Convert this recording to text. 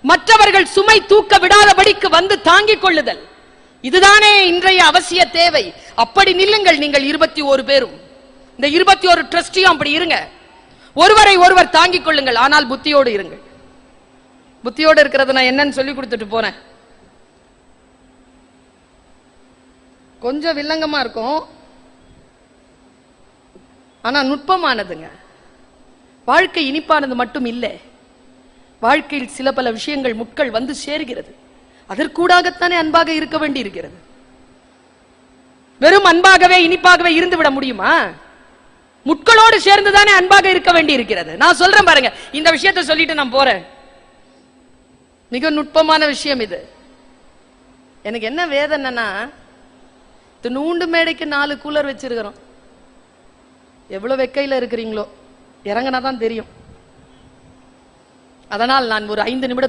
மற்றவர்கள் சுமை தூக்க விடாதபடிக்கு வந்து தாங்கிக் கொள்ளுதல், இதுதானே இன்றைய அவசிய தேவை. அப்படி நில்லுங்கள் நீங்கள் 21 பேரும், இந்த 21 ட்ரஸ்டியும் அப்படி இருங்க. ஒருவரை ஒருவர் தாங்கிக் கொள்ளுங்கள், ஆனால் புத்தியோடு இருங்கள். புத்தியோடு இருக்கிறது நான் என்னன்னு சொல்லி கொடுத்துட்டு போறேன். கொஞ்சம் வில்லங்கமா இருக்கும், ஆனா நுட்பமானதுங்க. வாழ்க்கை இனிப்பானது மட்டும் இல்லை, வாழ்க்கையில் சில பல விஷயங்கள் முட்கள் வந்து சேர்கிறது. அதற்கூடாகத்தானே அன்பாக இருக்க வேண்டி இருக்கிறது. வெறும் அன்பாகவே இனிப்பாகவே இருந்து விட முடியுமா? முட்களோடு சேர்ந்துதானே அன்பாக இருக்க வேண்டி இருக்கிறது. நான் சொல்றேன் பாருங்க, இந்த விஷயத்தை சொல்லிட்டு நான் போறேன். மிக நுட்பமான விஷயம் இது. எனக்கு என்ன வேதனைன்னா, நூண்டு மேடைக்கு 4 கூலர் வச்சிருக்கிறோம். எவ்வளவு வெக்கையில இருக்கிறீங்களோ, இறங்கினாதான் தெரியும். அதனால் நான் ஒரு 5 நிமிடம்